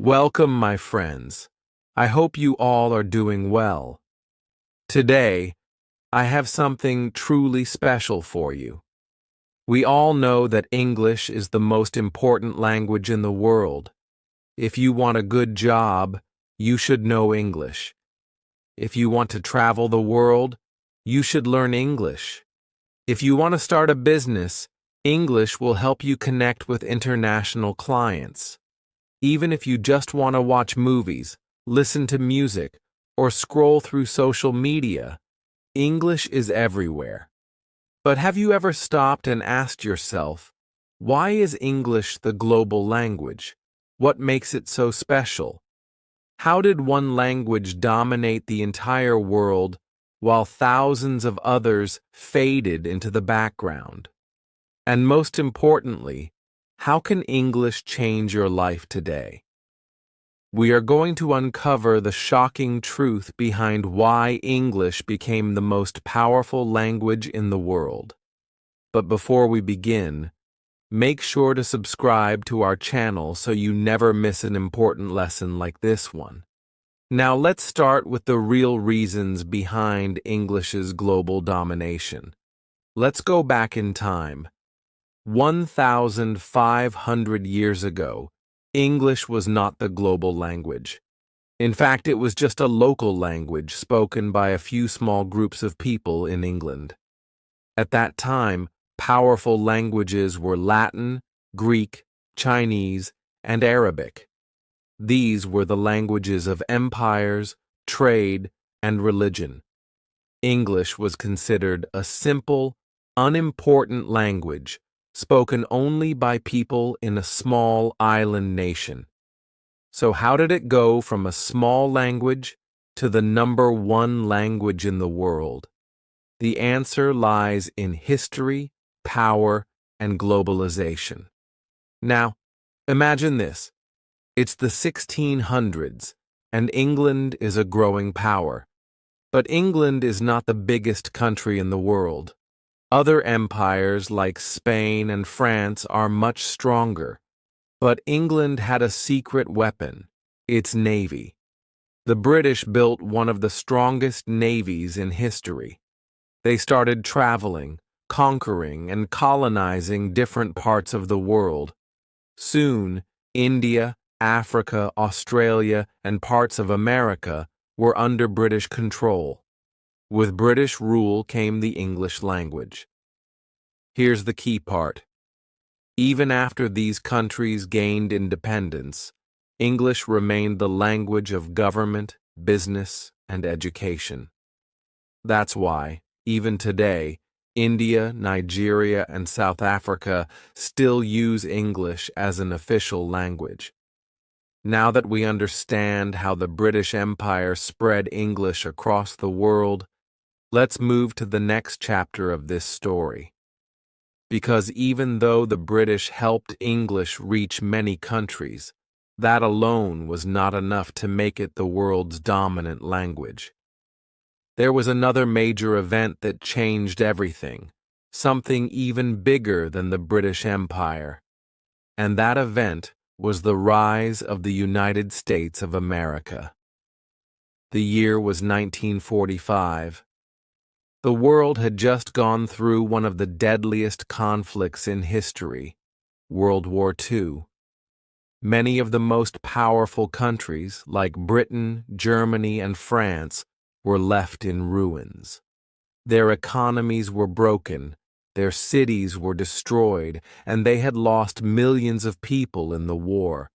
Welcome, my friends. I hope you all are doing well. Today, I have something truly special for you. We all know that English is the most important language in the world. If you want a good job, you should know English. If you want to travel the world, you should learn English. If you want to start a business, English will help you connect with international clients. Even if you just want to watch movies, listen to music, or scroll through social media, English is everywhere. But have you ever stopped and asked yourself, why is English the global language? What makes it so special? How did one language dominate the entire world while thousands of others faded into the background? And most importantly, how can English change your life today? We are going to uncover the shocking truth behind why English became the most powerful language in the world. But before we begin, make sure to subscribe to our channel so you never miss an important lesson like this one. Now let's start with the real reasons behind English's global domination. Let's go back in time. 1,500 years ago, English was not the global language. In fact, it was just a local language spoken by a few small groups of people in England. At that time, powerful languages were Latin, Greek, Chinese, and Arabic. These were the languages of empires, trade, and religion. English was considered a simple, unimportant language spoken only by people in a small island nation. So how did it go from a small language to the #1 language in the world? The answer lies in history, power, and globalization. Now, imagine this. It's the 1600s, and England is a growing power. But England is not the biggest country in the world. Other empires like Spain and France are much stronger, but England had a secret weapon, its navy. The British built one of the strongest navies in history. They started traveling, conquering, and colonizing different parts of the world. Soon, India, Africa, Australia, and parts of America were under British control. With British rule came the English language. Here's the key part. Even after these countries gained independence, English remained the language of government, business, and education. That's why, even today, India, Nigeria, and South Africa still use English as an official language. Now that we understand how the British Empire spread English across the world, let's move to the next chapter of this story. Because even though the British helped English reach many countries, that alone was not enough to make it the world's dominant language. There was another major event that changed everything, something even bigger than the British Empire. And that event was the rise of the United States of America. The year was 1945. The world had just gone through one of the deadliest conflicts in history, World War II. Many of the most powerful countries, like Britain, Germany, and France, were left in ruins. Their economies were broken, their cities were destroyed, and they had lost millions of people in the war.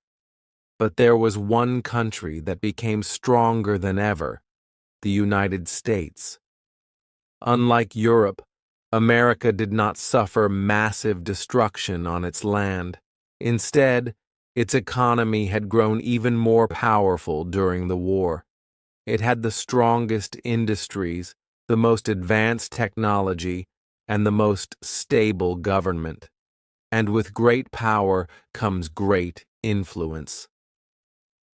But there was one country that became stronger than ever, the United States. Unlike Europe, America did not suffer massive destruction on its land. Instead, its economy had grown even more powerful during the war. It had the strongest industries, the most advanced technology, and the most stable government. And with great power comes great influence.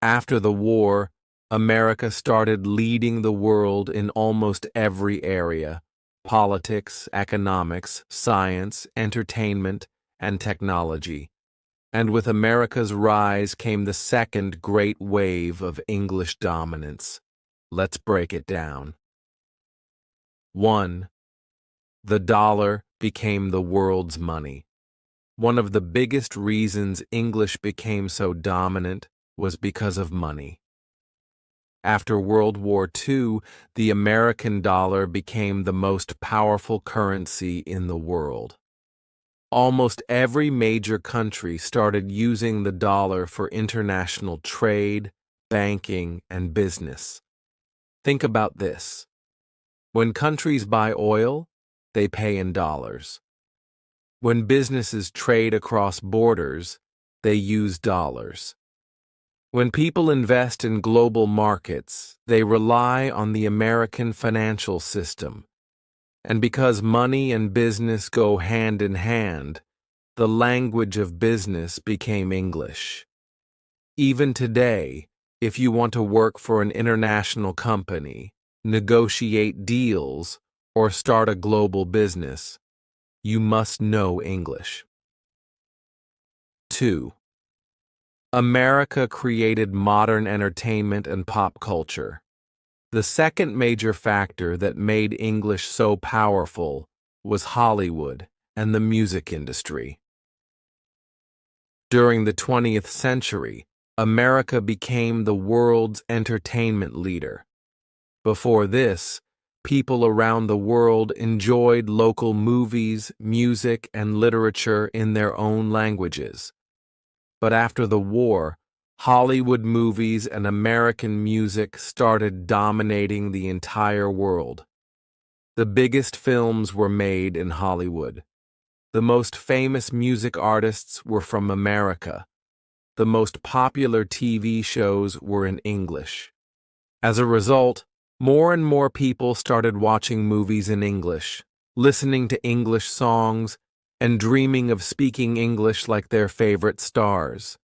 After the war, America started leading the world in almost every area: politics, economics, science, entertainment, and technology. And with America's rise came the second great wave of English dominance. Let's break it down. 1. The dollar became the world's money. One of the biggest reasons English became so dominant was because of money. After World War II, the American dollar became the most powerful currency in the world. Almost every major country started using the dollar for international trade, banking, and business. Think about this. When countries buy oil, they pay in dollars. When businesses trade across borders, they use dollars. When people invest in global markets, they rely on the American financial system. And because money and business go hand in hand, the language of business became English. Even today, if you want to work for an international company, negotiate deals, or start a global business, you must know English. 2. America created modern entertainment and pop culture. The second major factor that made English so powerful was Hollywood and the music industry. During the 20th century, America became the world's entertainment leader. Before this, people around the world enjoyed local movies, music, and literature in their own languages. But after the war, Hollywood movies and American music started dominating the entire world. The biggest films were made in Hollywood. The most famous music artists were from America. The most popular TV shows were in English. As a result, more and more people started watching movies in English, listening to English songs, and dreaming of speaking English like their favorite stars.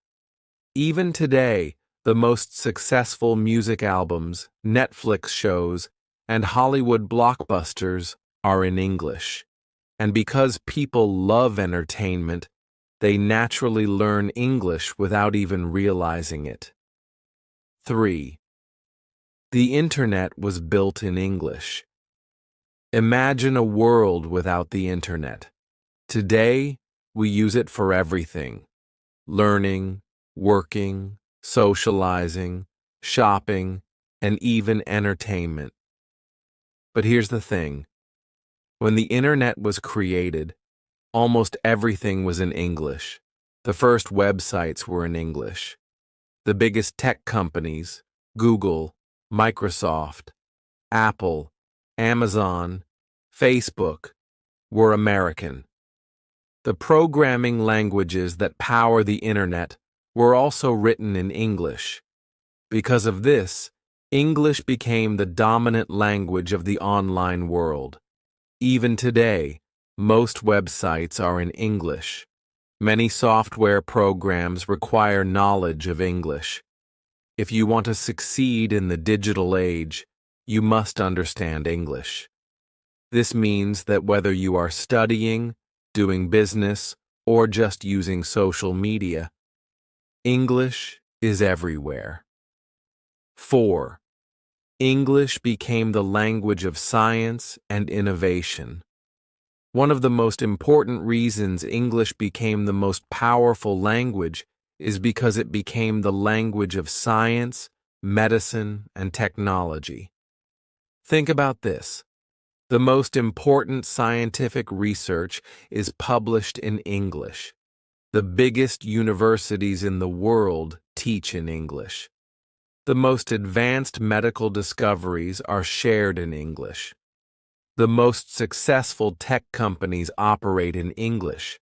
Even today, the most successful music albums, Netflix shows, and Hollywood blockbusters are in English. And because people love entertainment, they naturally learn English without even realizing it. 3. The Internet was built in English. Imagine a world without the Internet. Today, we use it for everything: learning, working, socializing, shopping, and even entertainment. But here's the thing. When the Internet was created, almost everything was in English. The first websites were in English. The biggest tech companies, Google, Microsoft, Apple, Amazon, Facebook, were American. The programming languages that power the Internet were also written in English. Because of this, English became the dominant language of the online world. Even today, most websites are in English. Many software programs require knowledge of English. If you want to succeed in the digital age, you must understand English. This means that whether you are studying, doing business, or just using social media, English is everywhere. 4. English became the language of science and innovation. One of the most important reasons English became the most powerful language is because it became the language of science, medicine, and technology. Think about this. The most important scientific research is published in English. The biggest universities in the world teach in English. The most advanced medical discoveries are shared in English. The most successful tech companies operate in English.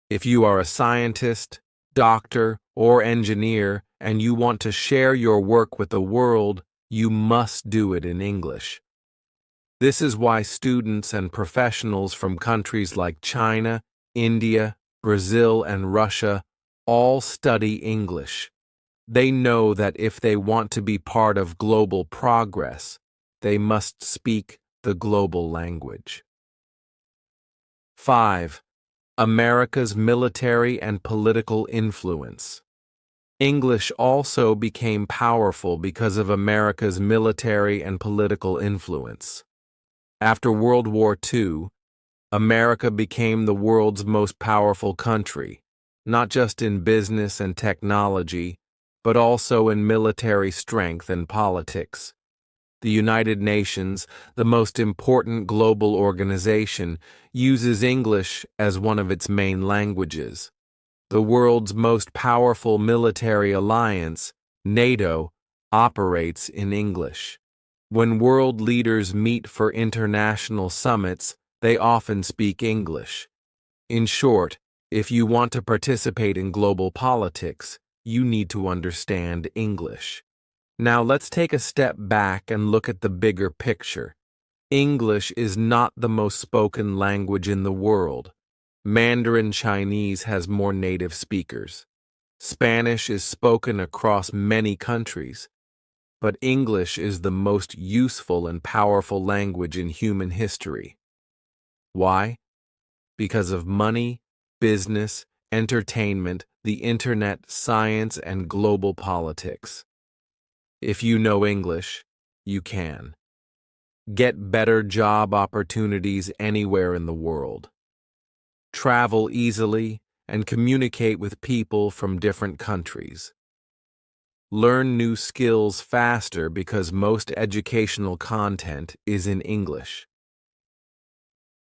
If you are a scientist, doctor, or engineer and you want to share your work with the world, you must do it in English. This is why students and professionals from countries like China, India, Brazil, and Russia all study English. They know that if they want to be part of global progress, they must speak the global language. 5. America's military and political influence. English also became powerful because of America's military and political influence. After World War II, America became the world's most powerful country, not just in business and technology, but also in military strength and politics. The United Nations, the most important global organization, uses English as one of its main languages. The world's most powerful military alliance, NATO, operates in English. When world leaders meet for international summits, they often speak English. In short, if you want to participate in global politics, you need to understand English. Now let's take a step back and look at the bigger picture. English is not the most spoken language in the world. Mandarin Chinese has more native speakers. Spanish is spoken across many countries. But English is the most useful and powerful language in human history. Why? Because of money, business, entertainment, the internet, science, and global politics. If you know English, you can get better job opportunities anywhere in the world, travel easily, and communicate with people from different countries. Learn new skills faster because most educational content is in English.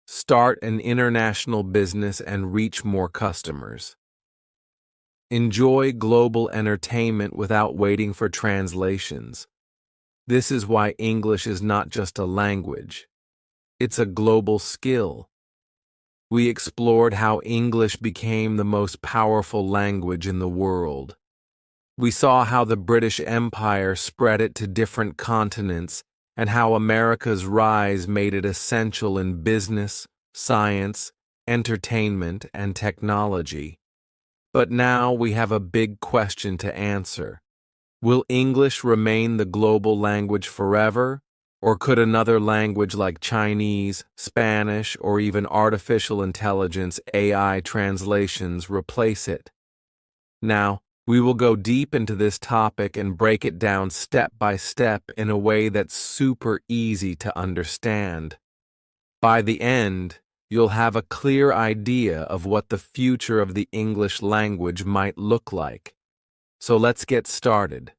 Start an international business and reach more customers. Enjoy global entertainment without waiting for translations. This is why English is not just a language. It's a global skill. We explored how English became the most powerful language in the world. We saw how the British Empire spread it to different continents and how America's rise made it essential in business, science, entertainment, and technology. But now we have a big question to answer. Will English remain the global language forever, or could another language like Chinese, Spanish, or even artificial intelligence AI translations replace it? Now, we will go deep into this topic and break it down step by step in a way that's super easy to understand. By the end, you'll have a clear idea of what the future of the English language might look like. So let's get started.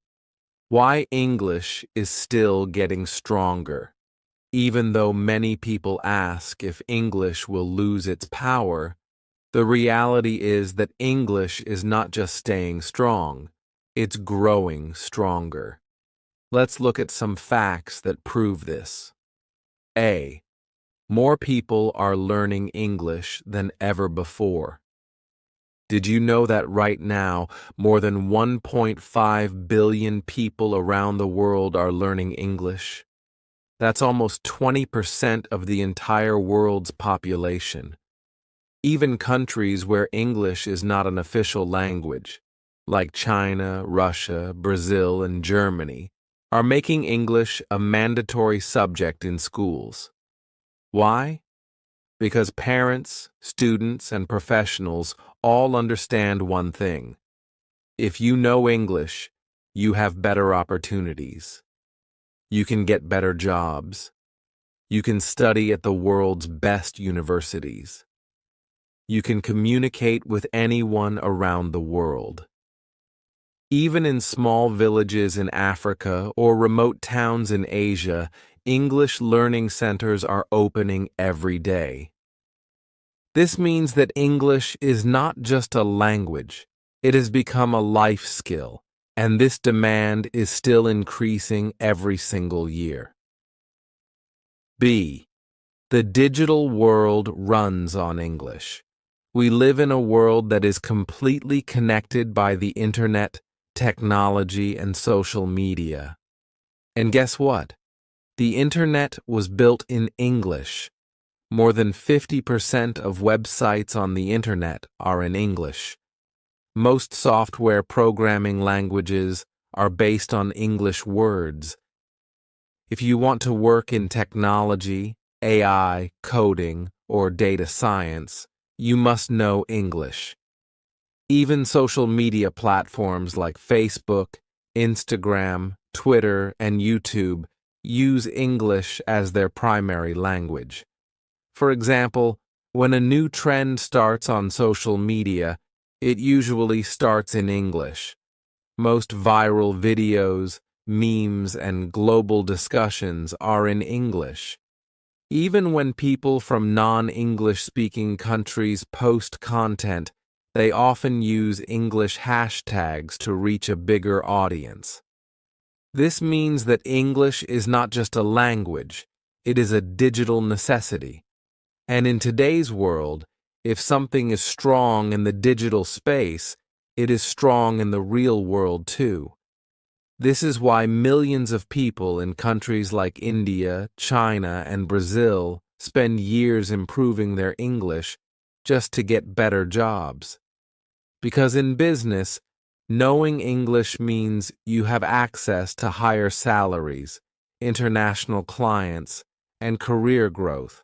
Why English is still getting stronger. Even though many people ask if English will lose its power, the reality is that English is not just staying strong, it's growing stronger. Let's look at some facts that prove this. A. More people are learning English than ever before. Did you know that right now, more than 1.5 billion people around the world are learning English? That's almost 20% of the entire world's population. Even countries where English is not an official language, like China, Russia, Brazil, and Germany, are making English a mandatory subject in schools. Why? Because parents, students, and professionals all understand one thing. If you know English, you have better opportunities. You can get better jobs. You can study at the world's best universities. You can communicate with anyone around the world. Even in small villages in Africa or remote towns in Asia, English learning centers are opening every day. This means that English is not just a language, it has become a life skill, and this demand is still increasing every single year. B. The digital world runs on English. We live in a world that is completely connected by the internet, technology, and social media. And guess what? The internet was built in English. More than 50% of websites on the internet are in English. Most software programming languages are based on English words. If you want to work in technology, AI, coding, or data science, you must know English. Even social media platforms like Facebook, Instagram, Twitter, and YouTube use English as their primary language. For example, when a new trend starts on social media, it usually starts in English. Most viral videos, memes, and global discussions are in English. Even when people from non-English speaking countries post content, they often use English hashtags to reach a bigger audience. This means that English is not just a language, it is a digital necessity. And in today's world, if something is strong in the digital space, it is strong in the real world too. This is why millions of people in countries like India, China, and Brazil spend years improving their English just to get better jobs. Because in business, knowing English means you have access to higher salaries, international clients, and career growth.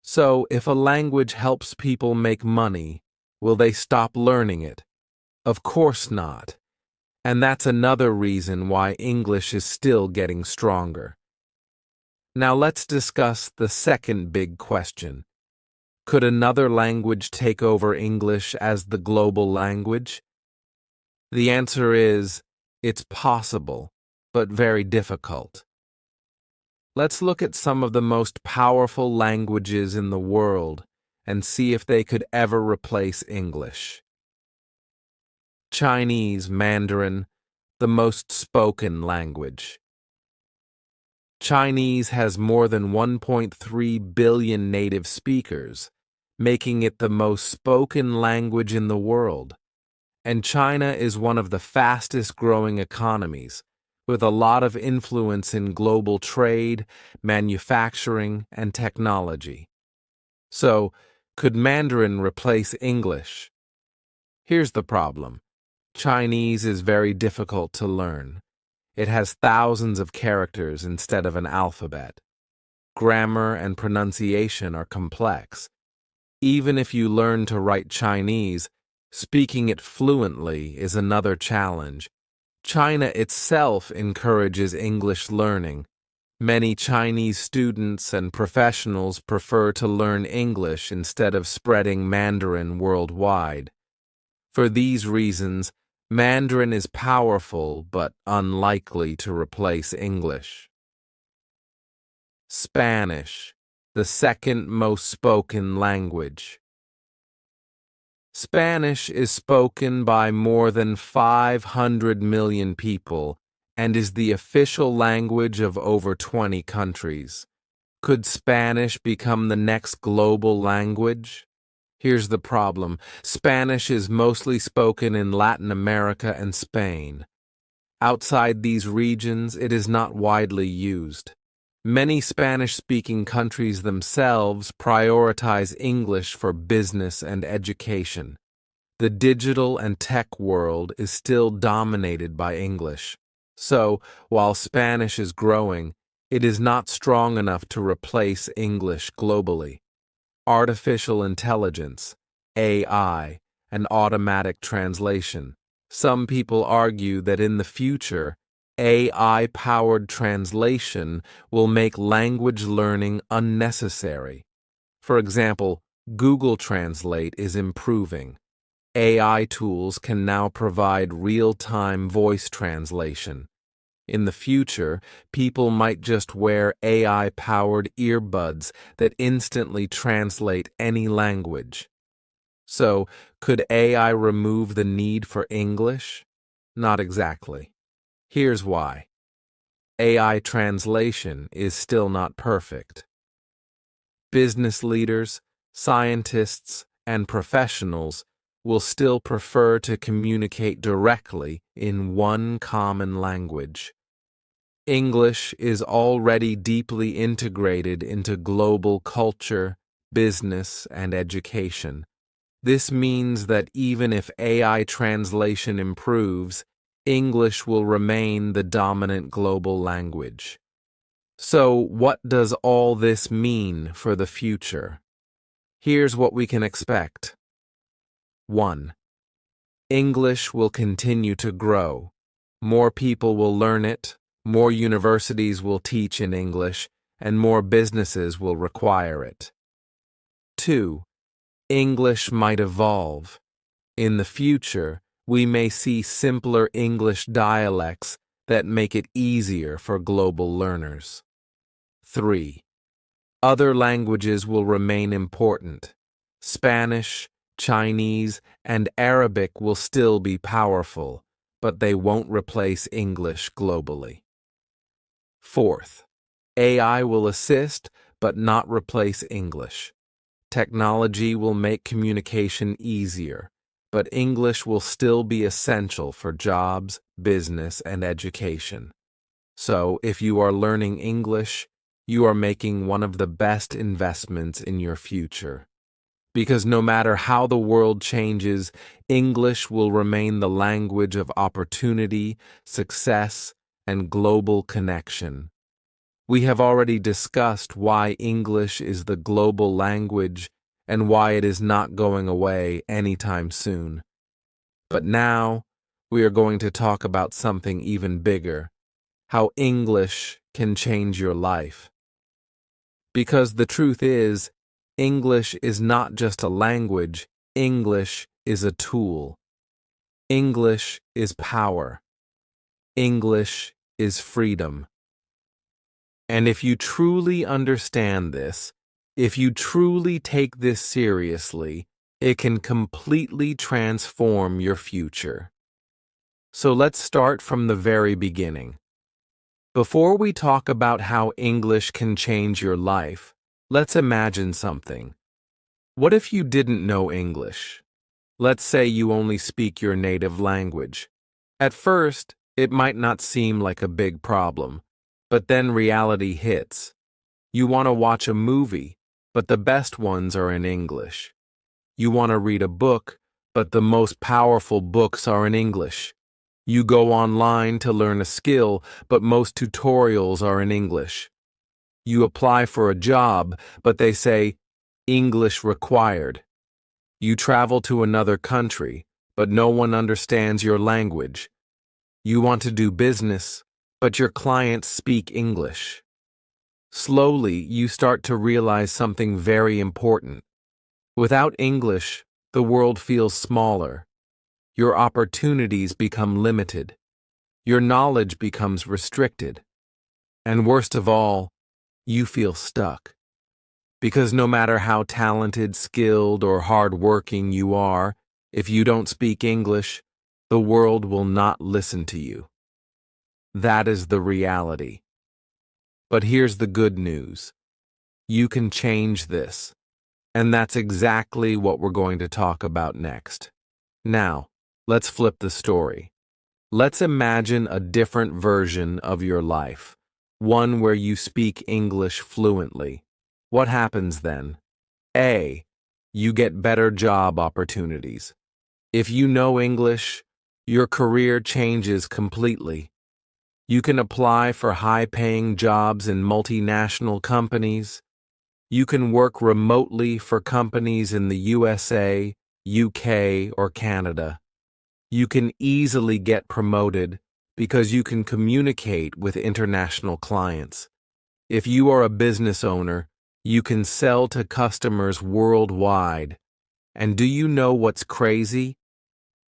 So, if a language helps people make money, will they stop learning it? Of course not. And that's another reason why English is still getting stronger. Now let's discuss the second big question. Could another language take over English as the global language? The answer is, it's possible, but very difficult. Let's look at some of the most powerful languages in the world and see if they could ever replace English. Chinese Mandarin, the most spoken language. Chinese has more than 1.3 billion native speakers, making it the most spoken language in the world. And China is one of the fastest growing economies, with a lot of influence in global trade, manufacturing, and technology. So, could Mandarin replace English? Here's the problem. Chinese is very difficult to learn. It has thousands of characters instead of an alphabet. Grammar and pronunciation are complex. Even if you learn to write Chinese, speaking it fluently is another challenge. China itself encourages English learning. Many Chinese students and professionals prefer to learn English instead of spreading Mandarin worldwide. For these reasons, Mandarin is powerful but unlikely to replace English. Spanish, the second most spoken language. Spanish is spoken by more than 500 million people and is the official language of over 20 countries. Could Spanish become the next global language? Here's the problem. Spanish is mostly spoken in Latin America and Spain. Outside these regions, it is not widely used. Many Spanish-speaking countries themselves prioritize English for business and education. The digital and tech world is still dominated by English. So, while Spanish is growing, it is not strong enough to replace English globally. Artificial intelligence, AI, and automatic translation. Some people argue that in the future, AI-powered translation will make language learning unnecessary. For example, Google Translate is improving. AI tools can now provide real-time voice translation. In the future, people might just wear AI-powered earbuds that instantly translate any language. So, could AI remove the need for English? Not exactly. Here's why. AI translation is still not perfect. Business leaders, scientists, and professionals will still prefer to communicate directly in one common language. English is already deeply integrated into global culture, business, and education. This means that even if AI translation improves, English will remain the dominant global language. So, what does all this mean for the future? Here's what we can expect. 1. English will continue to grow. More people will learn it, more universities will teach in English, and more businesses will require it. 2. English might evolve. In the future, we may see simpler English dialects that make it easier for global learners. 3. Other languages will remain important. Spanish, Chinese, and Arabic will still be powerful, but they won't replace English globally. 4th, AI will assist, but not replace English. Technology will make communication easier, but English will still be essential for jobs, business, and education. So, if you are learning English, you are making one of the best investments in your future. Because no matter how the world changes, English will remain the language of opportunity, success, and global connection. We have already discussed why English is the global language and why it is not going away anytime soon. But now, we are going to talk about something even bigger: how English can change your life. Because the truth is, English is not just a language, English is a tool. English is power. English is freedom. And if you truly understand this, if you truly take this seriously, it can completely transform your future. So let's start from the very beginning. Before we talk about how English can change your life, let's imagine something. What if you didn't know English? Let's say you only speak your native language. At first, it might not seem like a big problem, but then reality hits. You want to watch a movie, but the best ones are in English. You want to read a book, but the most powerful books are in English. You go online to learn a skill, but most tutorials are in English. You apply for a job, but they say, English required. You travel to another country, but no one understands your language. You want to do business, but your clients speak English. Slowly, you start to realize something very important. Without English, the world feels smaller. Your opportunities become limited. Your knowledge becomes restricted. And worst of all, you feel stuck. Because no matter how talented, skilled, or hardworking you are, if you don't speak English, the world will not listen to you. That is the reality. But here's the good news. You can change this. And that's exactly what we're going to talk about next. Now, let's flip the story. Let's imagine a different version of your life, one where you speak English fluently. What happens then? A. You get better job opportunities. If you know English, your career changes completely. You can apply for high-paying jobs in multinational companies. You can work remotely for companies in the USA, UK, or Canada. You can easily get promoted because you can communicate with international clients. If you are a business owner, you can sell to customers worldwide. And do you know what's crazy?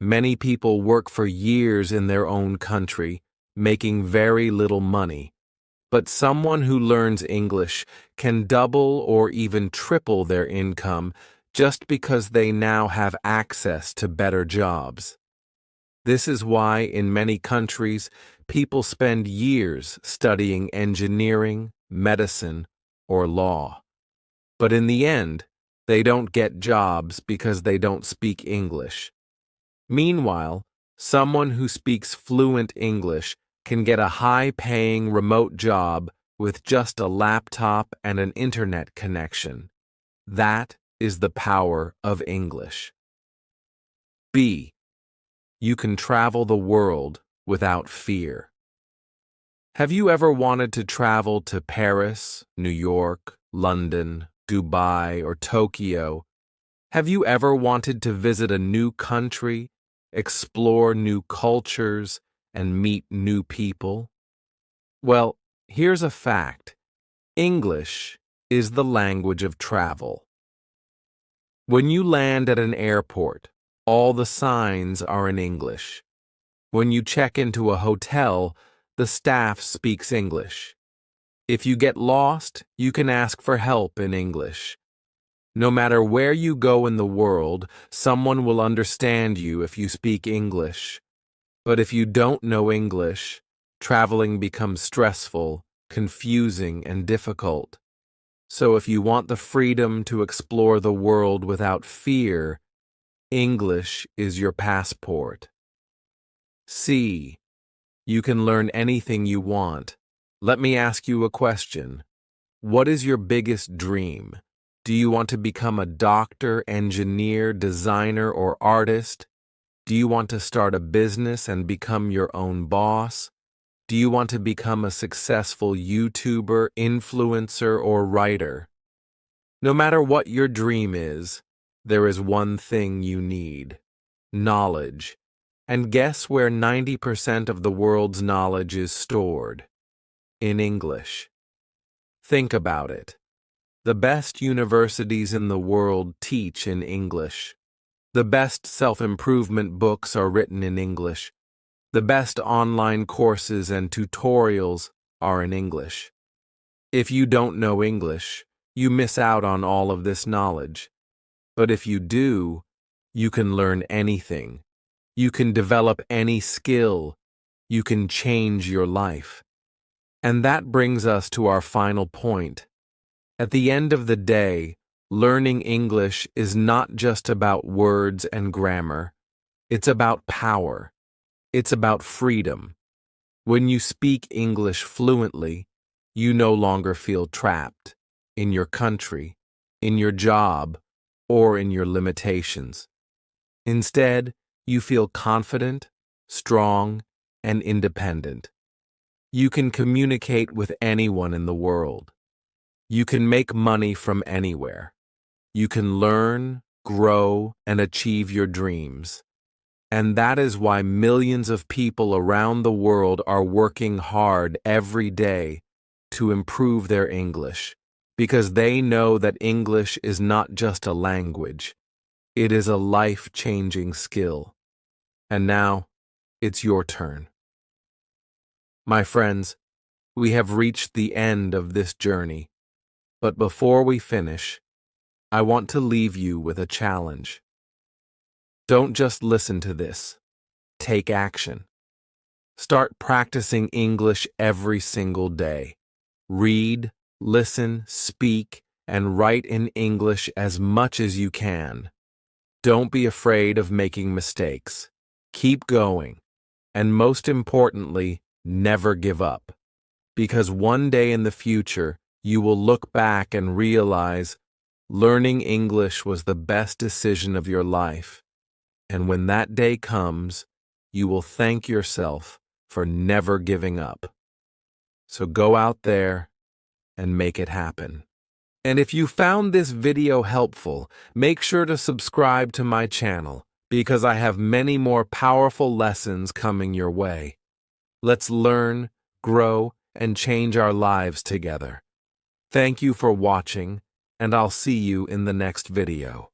Many people work for years in their own country, making very little money. But someone who learns English can double or even triple their income just because they now have access to better jobs. This is why in many countries, people spend years studying engineering, medicine, or law. But in the end, they don't get jobs because they don't speak English. Meanwhile, someone who speaks fluent English can get a high-paying remote job with just a laptop and an internet connection. That is the power of English. B. You can travel the world without fear. Have you ever wanted to travel to Paris, New York, London, Dubai, or Tokyo, have you ever wanted to visit a new country, explore new cultures, and meet new people? Well, here's a fact. English is the language of travel. When you land at an airport, all the signs are in English. When you check into a hotel, the staff speaks English. If you get lost, you can ask for help in English. No matter where you go in the world, someone will understand you if you speak English. But if you don't know English, traveling becomes stressful, confusing, and difficult. So if you want the freedom to explore the world without fear, English is your passport. C. You can learn anything you want. Let me ask you a question. What is your biggest dream? Do you want to become a doctor, engineer, designer, or artist? Do you want to start a business and become your own boss? Do you want to become a successful YouTuber, influencer, or writer? No matter what your dream is, there is one thing you need: knowledge. And guess where 90% of the world's knowledge is stored? In English. Think about it. The best universities in the world teach in English. The best self-improvement books are written in English. The best online courses and tutorials are in English. If you don't know English, you miss out on all of this knowledge. But if you do, you can learn anything. You can develop any skill. You can change your life. And that brings us to our final point. At the end of the day, learning English is not just about words and grammar. It's about power. It's about freedom. When you speak English fluently, you no longer feel trapped in your country, in your job, or in your limitations. Instead, you feel confident, strong, and independent. You can communicate with anyone in the world. You can make money from anywhere. You can learn, grow, and achieve your dreams. And that is why millions of people around the world are working hard every day to improve their English, because they know that English is not just a language. It is a life-changing skill. And now, it's your turn. My friends, we have reached the end of this journey. But before we finish, I want to leave you with a challenge. Don't just listen to this. Take action. Start practicing English every single day. Read, listen, speak, and write in English as much as you can. Don't be afraid of making mistakes. Keep going. And most importantly, never give up. Because one day in the future, you will look back and realize learning English was the best decision of your life. And when that day comes, you will thank yourself for never giving up. So go out there and make it happen. And if you found this video helpful, make sure to subscribe to my channel because I have many more powerful lessons coming your way. Let's learn, grow, and change our lives together. Thank you for watching, and I'll see you in the next video.